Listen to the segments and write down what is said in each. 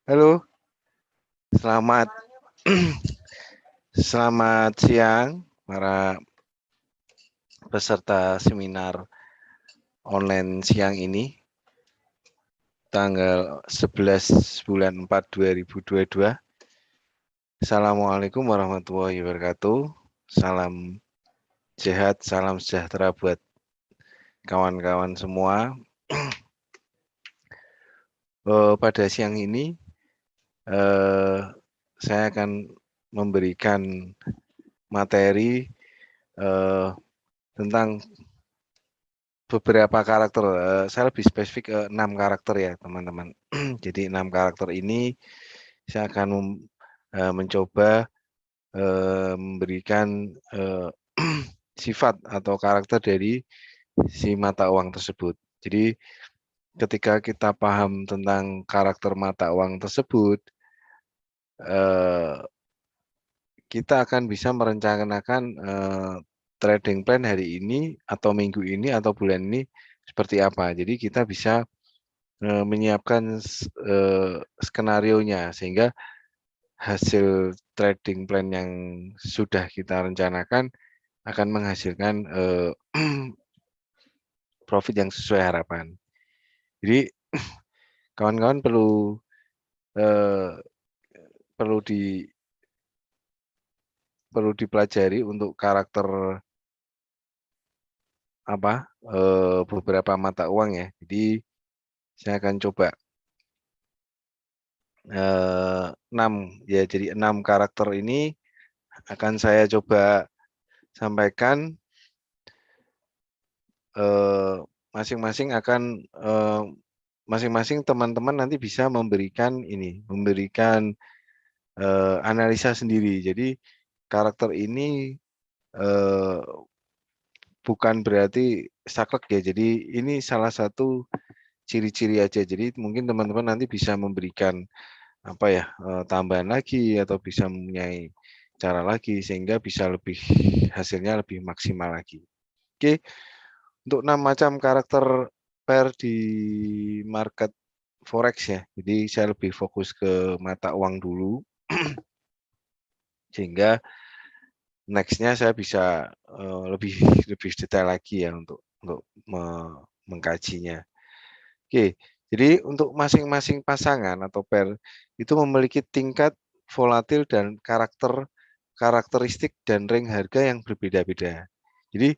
Halo, selamat selamat siang para peserta seminar online siang ini, tanggal 11 bulan 4 2022. Assalamualaikum warahmatullahi wabarakatuh. Salam sehat, salam sejahtera buat kawan-kawan semua. Pada siang ini saya akan memberikan materi tentang beberapa karakter. Saya lebih spesifik ke 6 karakter ya teman-teman. Jadi 6 karakter ini saya akan mencoba memberikan sifat atau karakter dari si mata uang tersebut. Jadi ketika kita paham tentang karakter mata uang tersebut, kita akan bisa merencanakan trading plan hari ini atau minggu ini atau bulan ini seperti apa. Jadi kita bisa menyiapkan skenarionya sehingga hasil trading plan yang sudah kita rencanakan akan menghasilkan profit yang sesuai harapan. Jadi kawan-kawan perlu dipelajari untuk karakter beberapa mata uang ya. Jadi saya akan coba 6 karakter ini akan saya coba sampaikan. Masing-masing teman-teman nanti bisa memberikan analisa sendiri. Jadi karakter ini bukan berarti saklek ya. Jadi ini salah satu ciri-ciri aja. Jadi mungkin teman-teman nanti bisa memberikan tambahan lagi atau bisa mempunyai cara lagi sehingga bisa hasilnya lebih maksimal lagi. Oke, untuk 6 macam karakter pair di market forex ya. Jadi saya lebih fokus ke mata uang dulu sehingga next-nya saya bisa lebih detail lagi ya untuk mengkajinya. Oke, jadi untuk masing-masing pasangan atau pair itu memiliki tingkat volatil dan karakteristik dan range harga yang berbeda-beda. Jadi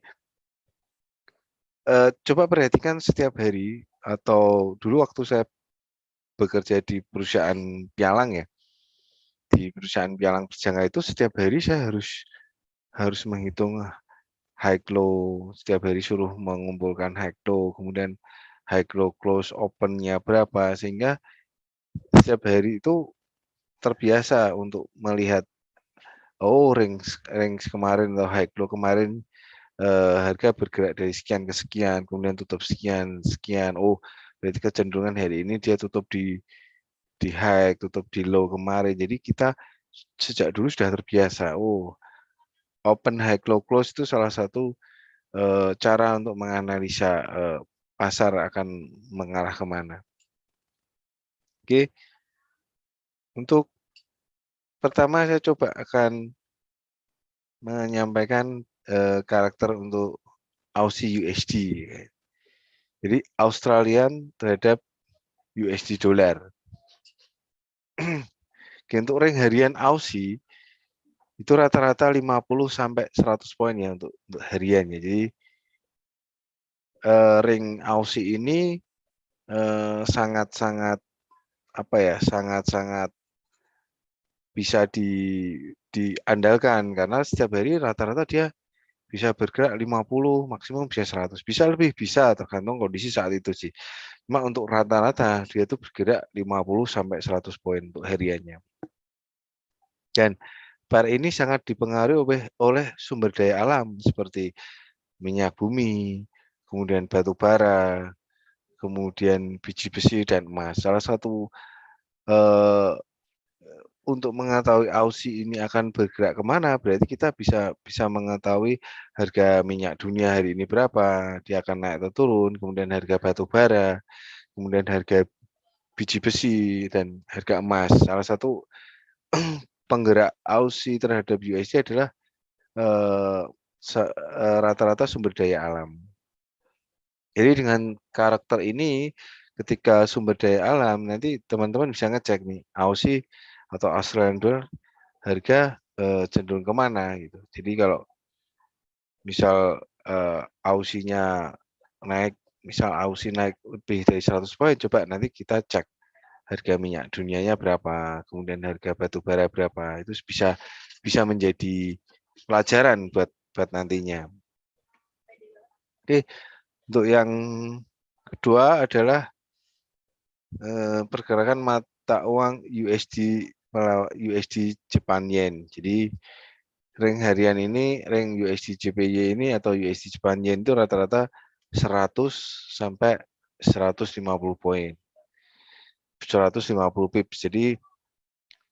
coba perhatikan setiap hari atau dulu waktu saya bekerja di perusahaan pialang ya, di perusahaan pialang berjangka itu setiap hari saya harus menghitung high low, setiap hari suruh mengumpulkan high low, kemudian high low close open-nya berapa, sehingga setiap hari itu terbiasa untuk melihat, oh range kemarin atau high low kemarin harga bergerak dari sekian ke sekian, kemudian tutup sekian, oh berarti kecenderungan hari ini dia tutup di high, tutup di low kemarin. Jadi kita sejak dulu sudah terbiasa, oh open high low close itu salah satu cara untuk menganalisa pasar akan mengarah kemana. Oke, untuk pertama saya coba akan menyampaikan karakter untuk Aussie USD. Jadi Australian terhadap USD dolar. Untuk range harian Aussie itu rata-rata 50 sampai 100 poin ya untuk harian ya. Jadi ring Aussie ini sangat-sangat sangat-sangat bisa diandalkan karena setiap hari rata-rata dia bisa bergerak 50, maksimum bisa 100, bisa lebih, bisa tergantung kondisi saat itu sih. Cuma untuk rata-rata dia itu bergerak 50 sampai 100 poin untuk hariannya. Dan pair ini sangat dipengaruhi oleh sumber daya alam seperti minyak bumi, kemudian batu bara, kemudian biji besi dan emas. Salah satu untuk mengetahui Aussie ini akan bergerak kemana, berarti kita bisa mengetahui harga minyak dunia hari ini berapa, dia akan naik atau turun, kemudian harga batu bara, kemudian harga biji besi dan harga emas. Salah satu penggerak Aussie terhadap USD adalah rata-rata sumber daya alam. Jadi dengan karakter ini, ketika sumber daya alam, nanti teman-teman bisa ngecek nih, Aussie atau Australian dollar harga cenderung kemana gitu. Jadi kalau misal Aussie-nya naik, misal Aussie naik lebih dari 100 poin, coba nanti kita cek harga minyak dunianya berapa, kemudian harga batu bara berapa, itu bisa menjadi pelajaran buat nantinya. Oke, untuk yang kedua adalah pergerakan mata uang USD Jepang Yen. Jadi rank harian ini, rank USD JPY ini atau USD Jepang Yen itu rata-rata 100 sampai 150 poin. 150 pips. Jadi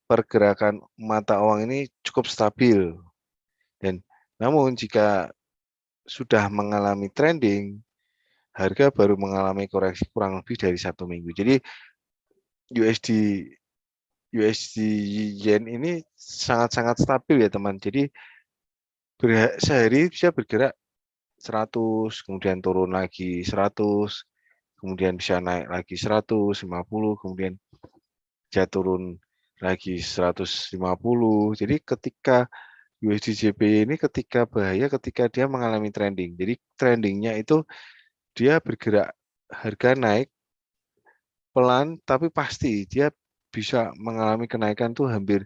pergerakan mata uang ini cukup stabil. Dan namun jika sudah mengalami trending, harga baru mengalami koreksi kurang lebih dari 1 minggu. Jadi USD Yen ini sangat-sangat stabil ya teman. Jadi sehari bisa bergerak 100, kemudian turun lagi 100, kemudian bisa naik lagi 150, kemudian bisa turun lagi 150. Jadi ketika USD JPY ini ketika bahaya ketika dia mengalami trending. Jadi trendingnya itu dia bergerak harga naik pelan tapi pasti dia bisa mengalami kenaikan tuh hampir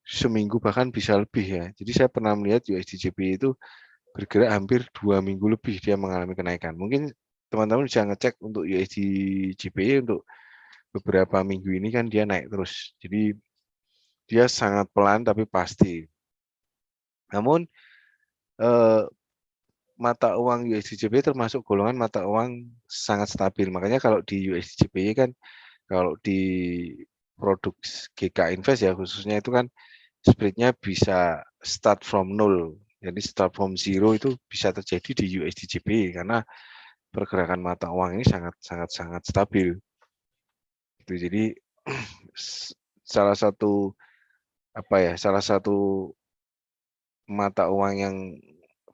seminggu bahkan bisa lebih ya. Jadi saya pernah melihat USD JPY itu bergerak hampir 2 minggu lebih dia mengalami kenaikan. Mungkin teman-teman bisa ngecek untuk USD JPY untuk beberapa minggu ini kan dia naik terus. Jadi dia sangat pelan tapi pasti. Namun mata uang USD JPY termasuk golongan mata uang sangat stabil. Makanya kalau di USD JPY kan kalau di produk GK Invest ya khususnya itu kan spreadnya bisa start from nol. Jadi start from zero itu bisa terjadi di USD JPY karena pergerakan mata uang ini sangat stabil. Gitu. Jadi salah satu mata uang yang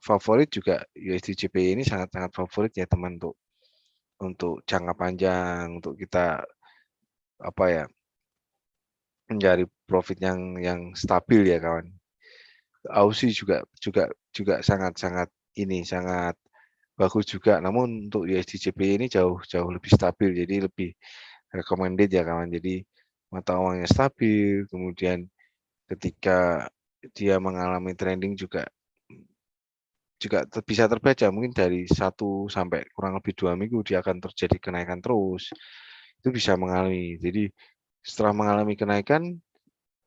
favorit juga USD JPY ini sangat favorit ya teman untuk jangka panjang, untuk kita mencari profit yang stabil ya kawan. Aussie juga sangat bagus juga. Namun untuk USD JPY ini jauh lebih stabil, jadi lebih recommended ya kawan. Jadi mata uangnya stabil, kemudian ketika dia mengalami trending juga bisa terbaca mungkin dari 1 sampai kurang lebih 2 minggu dia akan terjadi kenaikan terus. Itu bisa mengalami. Jadi setelah mengalami kenaikan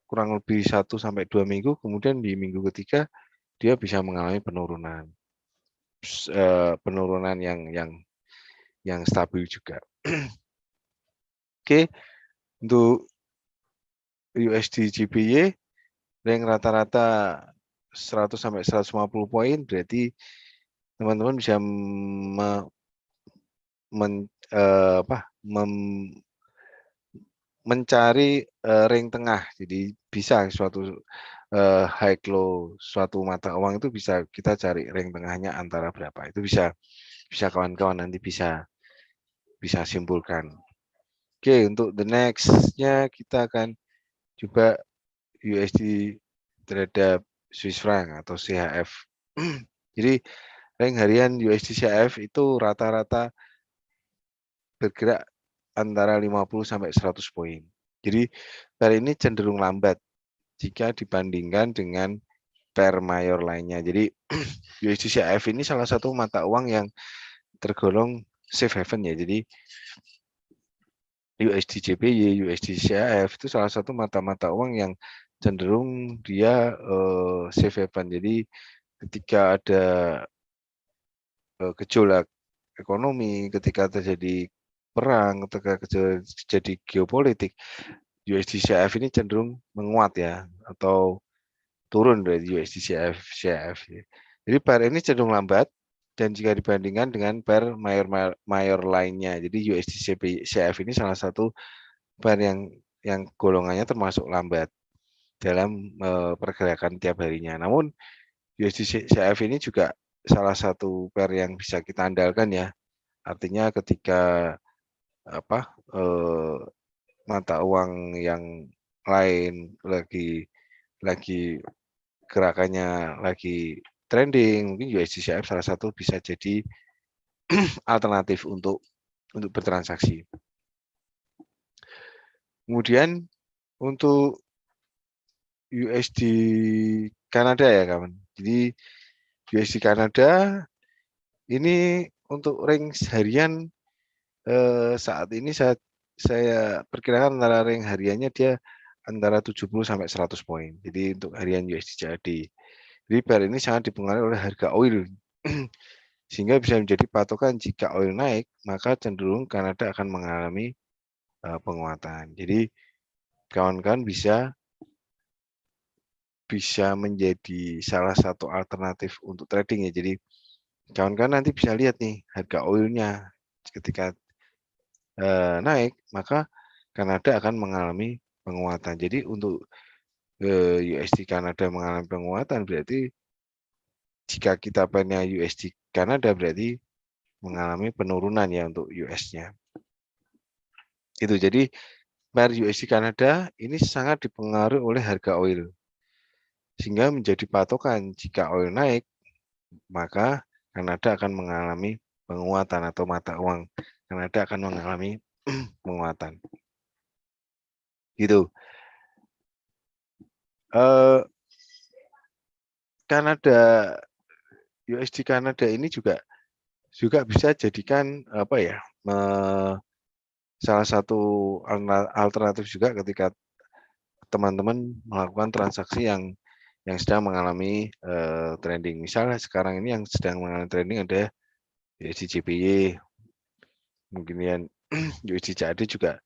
kurang lebih 1 sampai 2 minggu, kemudian di minggu ketiga dia bisa mengalami penurunan. Penurunan yang stabil juga. Oke, untuk USD JPY rank rata-rata 100 sampai 150 poin berarti teman-teman bisa mencari rank tengah. Jadi bisa suatu high low suatu mata uang itu bisa kita cari rank tengahnya antara berapa. Itu bisa kawan-kawan nanti bisa simpulkan. Oke, untuk the next-nya kita akan coba USD terhadap Swiss franc atau CHF. Jadi rank harian USD CHF itu rata-rata bergerak antara 50 sampai 100 poin. Jadi pair ini cenderung lambat jika dibandingkan dengan pair mayor lainnya. Jadi USD CHF ini salah satu mata uang yang tergolong safe haven ya. Jadi USD JPY, USD CHF itu salah satu mata uang yang cenderung dia safe haven. Jadi ketika ada gejolak ekonomi, ketika terjadi perang, ketika terjadi geopolitik, USD CHF ini cenderung menguat ya atau turun dari USD CHF. Jadi pair ini cenderung lambat dan jika dibandingkan dengan pair mayor lainnya. Jadi USD CHF ini salah satu pair yang golongannya termasuk lambat dalam, pergerakan tiap harinya. Namun USD CHF ini juga salah satu pair yang bisa kita andalkan ya. Artinya ketika apa, mata uang yang lain lagi gerakannya lagi trending, mungkin USD CHF salah satu bisa jadi alternatif untuk bertransaksi. Kemudian untuk USD Kanada ya kawan. Jadi USD Kanada ini untuk range harian saat ini saya perkirakan antara range hariannya dia antara 70 sampai 100 poin. Jadi untuk harian USD CAD. Jadi pair ini sangat dipengaruhi oleh harga oil. Sehingga bisa menjadi patokan jika oil naik, maka cenderung Kanada akan mengalami penguatan. Jadi kawan-kawan bisa menjadi salah satu alternatif untuk trading ya. Jadi kawan-kawan nanti bisa lihat nih harga oilnya ketika naik, maka Kanada akan mengalami penguatan. Jadi untuk USD Kanada mengalami penguatan berarti jika kita pairnya USD Kanada berarti mengalami penurunan ya untuk US-nya. Itu jadi pair USD Kanada ini sangat dipengaruhi oleh harga oil. Sehingga menjadi patokan jika oil naik, maka Kanada akan mengalami penguatan atau mata uang Kanada akan mengalami penguatan. Gitu. Kanada USD Kanada ini juga bisa jadikan apa ya? Salah satu alternatif juga ketika teman-teman melakukan transaksi yang sedang mengalami trending. Misalnya sekarang ini yang sedang mengalami trending ada USD JPY, kemudian USD CAD juga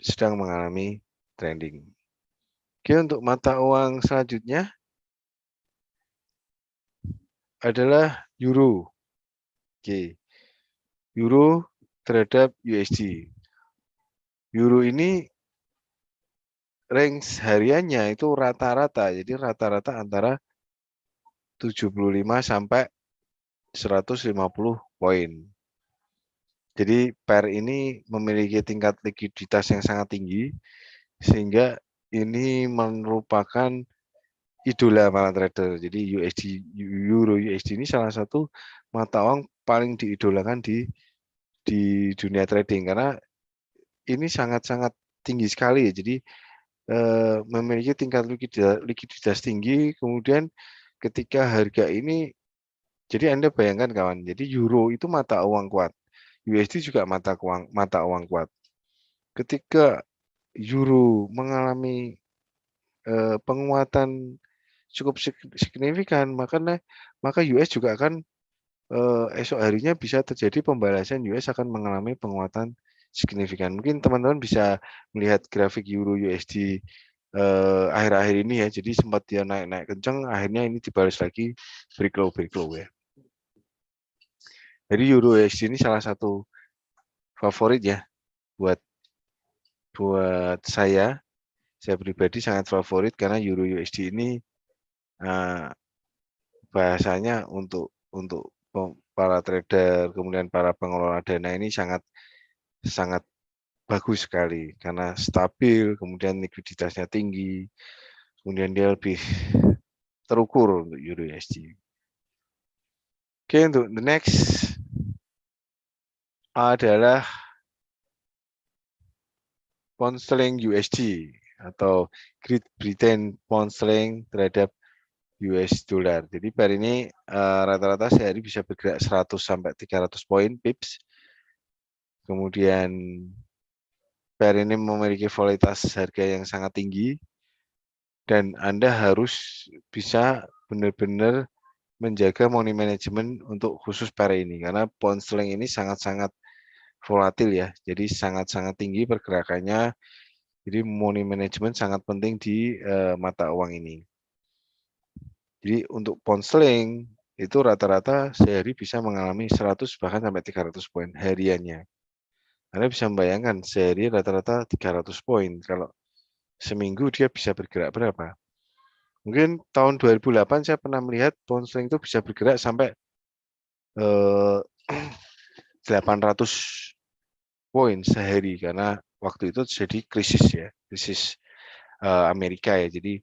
sedang mengalami trending. Oke, untuk mata uang selanjutnya adalah euro. Oke, euro terhadap USD. Euro ini range hariannya itu rata-rata, jadi rata-rata antara 75 sampai 150 poin. Jadi pair ini memiliki tingkat likuiditas yang sangat tinggi, sehingga ini merupakan idola para trader. Jadi Euro USD ini salah satu mata uang paling diidolakan di dunia trading karena ini sangat-sangat tinggi sekali ya. Jadi memiliki tingkat likuiditas tinggi, kemudian ketika harga ini, jadi Anda bayangkan kawan, jadi euro itu mata uang kuat, USD juga mata uang kuat. Ketika euro mengalami penguatan cukup signifikan, maka US juga akan esok harinya bisa terjadi pembalasan, US akan mengalami penguatan signifikan. Mungkin teman-teman bisa melihat grafik euro USD akhir-akhir ini ya. Jadi sempat dia naik-naik kencang, akhirnya ini dibalas lagi break low ya. Jadi euro USD ini salah satu favorit ya buat saya pribadi sangat favorit karena euro USD ini bahasanya untuk para trader kemudian para pengelola dana ini sangat bagus sekali karena stabil, kemudian likuiditasnya tinggi, kemudian dia lebih terukur untuk euro USD. Oke, untuk the next adalah pound sterling USD atau Great Britain pound sterling terhadap US dollar. Jadi pair ini rata-rata sehari bisa bergerak 100 sampai 300 poin pips. Kemudian pair ini memiliki volatilitas harga yang sangat tinggi dan Anda harus bisa benar-benar menjaga money management untuk khusus pair ini karena pound sterling ini sangat-sangat volatil ya. Jadi sangat-sangat tinggi pergerakannya. Jadi money management sangat penting di mata uang ini. Jadi untuk pound sterling itu rata-rata sehari bisa mengalami 100 bahkan sampai 300 poin hariannya. Anda bisa membayangkan sehari rata-rata 300 poin. Kalau seminggu dia bisa bergerak berapa? Mungkin tahun 2008 saya pernah melihat pound sterling itu bisa bergerak sampai 800 poin sehari karena waktu itu terjadi krisis ya, krisis Amerika ya. Jadi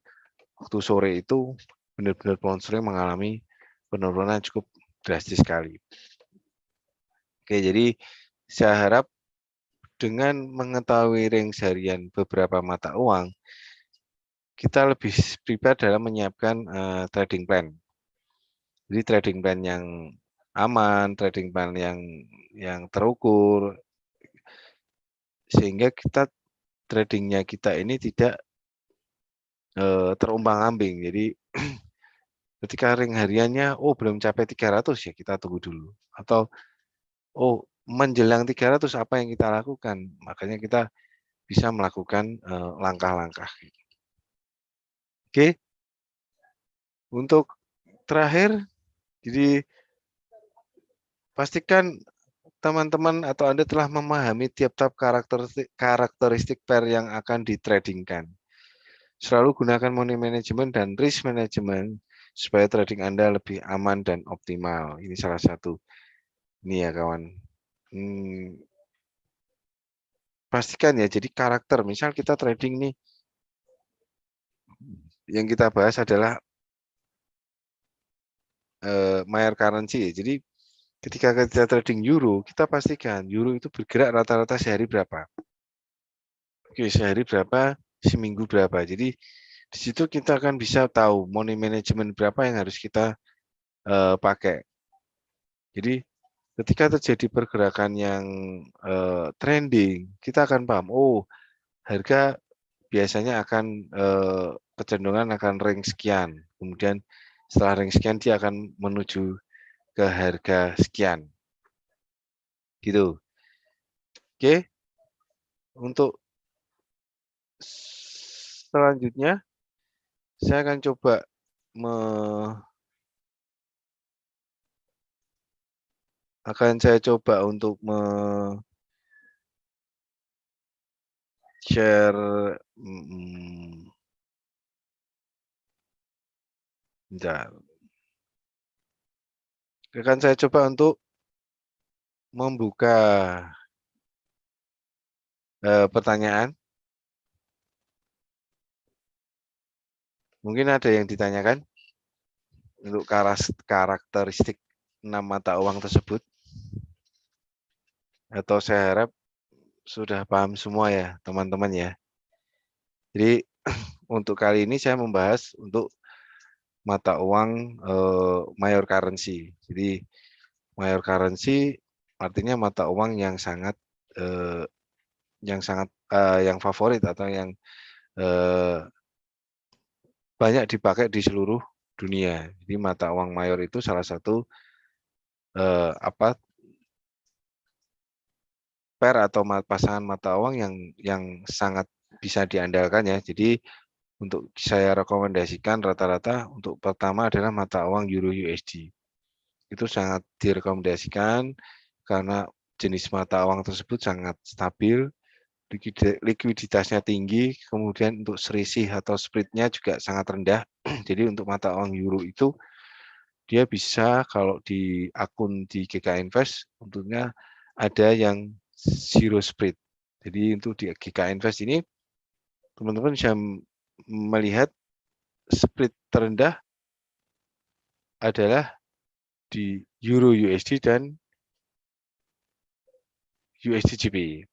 waktu sore itu benar-benar pound sterling mengalami penurunan cukup drastis sekali. Oke, jadi saya harap dengan mengetahui range harian beberapa mata uang, kita lebih prepare dalam menyiapkan trading plan. Jadi trading plan yang aman, trading plan yang terukur, sehingga tradingnya kita ini tidak terombang-ambing. Jadi ketika ring hariannya, oh belum capai 300 ya kita tunggu dulu. Atau oh menjelang 300 apa yang kita lakukan? Makanya kita bisa melakukan langkah-langkah. Oke, untuk terakhir, jadi pastikan teman-teman atau Anda telah memahami tiap-tiap karakteristik pair yang akan ditradingkan. Selalu gunakan money management dan risk management supaya trading Anda lebih aman dan optimal. Ini salah satu. Ini ya kawan. Pastikan ya, jadi karakter. Misal kita trading nih, yang kita bahas adalah Mayor currency. Jadi ketika kita trading euro, kita pastikan euro itu bergerak rata-rata sehari berapa. Oke, sehari berapa, seminggu berapa. Jadi di situ kita akan bisa tahu money management berapa yang harus kita pakai. Jadi ketika terjadi pergerakan yang trending, kita akan paham, oh harga biasanya akan kecenderungan akan range sekian. Kemudian setelah range sekian dia akan menuju ke harga sekian. Gitu. Oke. Untuk selanjutnya saya akan coba untuk share akan saya coba untuk membuka pertanyaan. Mungkin ada yang ditanyakan untuk karakteristik 6 mata uang tersebut. Atau saya harap sudah paham semua ya teman-teman ya. Jadi untuk kali ini saya membahas untuk mata uang mayor currency. Jadi mayor currency artinya mata uang yang sangat yang favorit atau yang banyak dipakai di seluruh dunia. Jadi mata uang mayor itu salah satu pair atau pasangan mata uang yang sangat bisa diandalkan ya. Jadi untuk saya rekomendasikan rata-rata untuk pertama adalah mata uang Euro USD. Itu sangat direkomendasikan karena jenis mata uang tersebut sangat stabil, likuiditasnya tinggi, kemudian untuk selisih atau spread-nya juga sangat rendah. Jadi untuk mata uang euro itu dia bisa kalau di akun di GK Invest tentunya ada yang zero spread. Jadi untuk di GK Invest ini teman-teman bisa melihat spread terendah adalah di Euro USD dan USD GBP.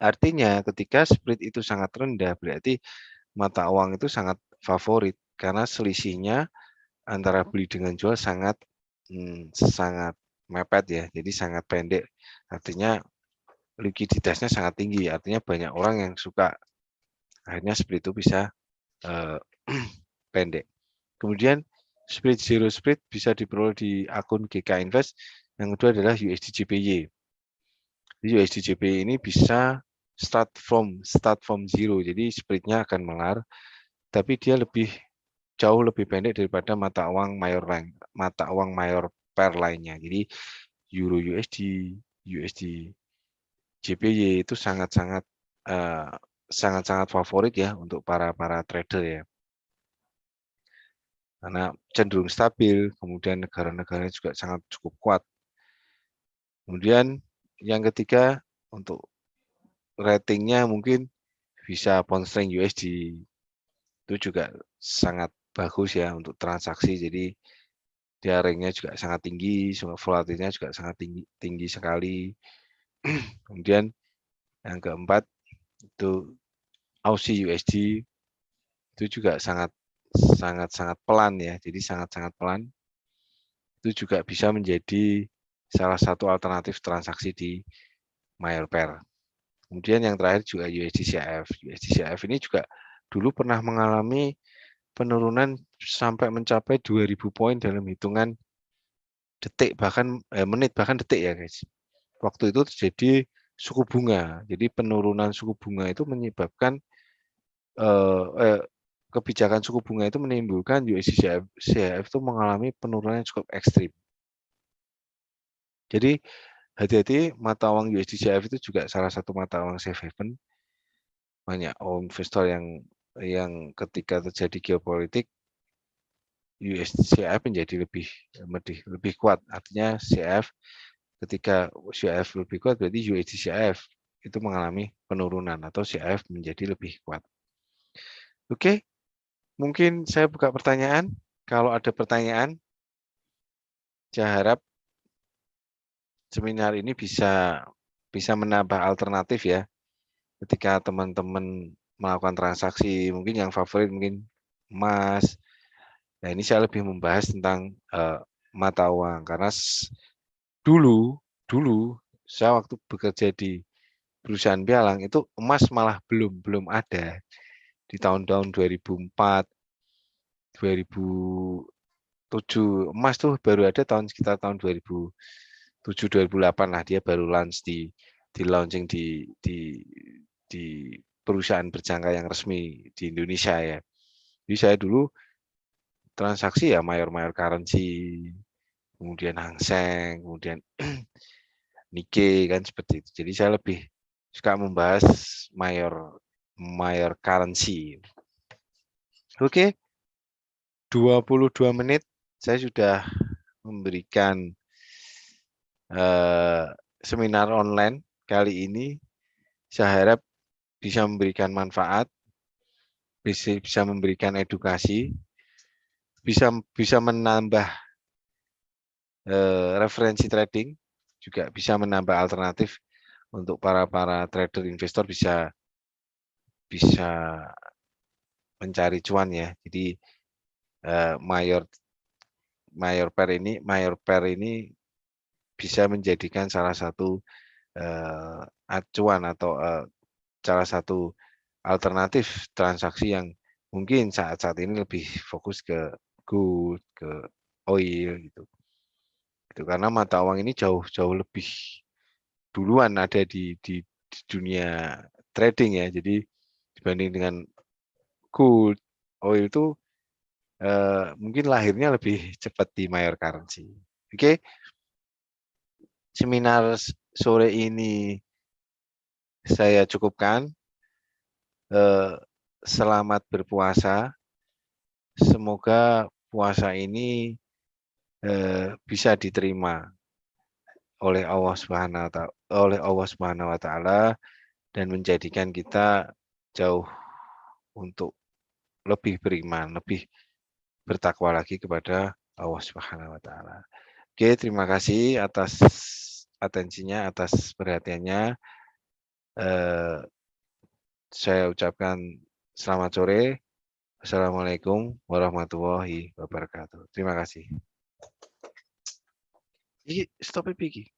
Artinya ketika spread itu sangat rendah berarti mata uang itu sangat favorit karena selisihnya antara beli dengan jual sangat mepet ya, jadi sangat pendek. Artinya likuiditasnya sangat tinggi, artinya banyak orang yang suka. Akhirnya spread itu bisa pendek. Kemudian zero spread bisa diperoleh di akun GK Invest. Yang kedua adalah USD JPY. USD JPY ini bisa start from zero, jadi spreadnya akan melar, tapi dia jauh lebih pendek daripada mata uang mayor pair lainnya. Jadi Euro USD, USD JPY itu sangat-sangat sangat-sangat favorit ya untuk para trader ya. Karena cenderung stabil, kemudian negara-negaranya juga sangat cukup kuat. Kemudian yang ketiga untuk ratingnya mungkin bisa pound sterling USD itu juga sangat bagus ya untuk transaksi. Jadi dia ranknya juga sangat tinggi, volatilnya juga sangat tinggi sekali. Kemudian yang keempat itu Aussie USD itu juga sangat pelan ya. Jadi sangat pelan. Itu juga bisa menjadi salah satu alternatif transaksi di Mayor Pair. Kemudian yang terakhir juga USD-CHF. USD-CHF ini juga dulu pernah mengalami penurunan sampai mencapai 2000 poin dalam hitungan detik bahkan menit bahkan detik ya guys. Waktu itu terjadi suku bunga. Jadi penurunan suku bunga itu menyebabkan kebijakan suku bunga itu menimbulkan USD-CHF itu mengalami penurunan yang cukup ekstrim. Jadi hati-hati mata uang USD-CHF itu juga salah satu mata uang safe haven. Banyak investor yang ketika terjadi geopolitik USD-CHF menjadi lebih kuat. Artinya ketika CHF lebih kuat berarti USD-CHF itu mengalami penurunan atau CHF menjadi lebih kuat. Oke, mungkin saya buka pertanyaan. Kalau ada pertanyaan, saya harap seminar ini bisa menambah alternatif ya. Ketika teman-teman melakukan transaksi, mungkin yang favorit mungkin emas. Nah, ini saya lebih membahas tentang mata uang karena dulu saya waktu bekerja di perusahaan pialang itu emas malah belum ada di tahun-tahun 2004, 2007. Emas tuh baru ada sekitar tahun 2007, 2008 lah dia baru launch di launching di perusahaan berjangka yang resmi di Indonesia ya. Jadi saya dulu transaksi ya mayor currency, kemudian Hang Seng, kemudian Nikkei kan seperti itu. Jadi saya lebih suka membahas mayor currency. Oke, 22 menit saya sudah memberikan seminar online kali ini. Saya harap bisa memberikan manfaat, bisa memberikan edukasi, bisa menambah referensi trading, juga bisa menambah alternatif untuk para trader investor bisa mencari cuan ya. Jadi mayor pair ini bisa menjadikan salah satu acuan atau salah satu alternatif transaksi yang mungkin saat ini lebih fokus ke gold, ke oil gitu. Karena mata uang ini jauh lebih duluan ada di dunia trading ya. Jadi dibanding dengan gold, oil itu mungkin lahirnya lebih cepat di mayor currency. Oke. Seminar sore ini saya cukupkan. Selamat berpuasa. Semoga puasa ini bisa diterima oleh Allah Subhanahu wa taala dan menjadikan kita jauh untuk lebih beriman, lebih bertakwa lagi kepada Allah Subhanahu wa taala. Oke, terima kasih atas atensinya, atas perhatiannya. Saya ucapkan selamat sore. Assalamualaikum warahmatullahi wabarakatuh. Terima kasih. Iki, stop Piki.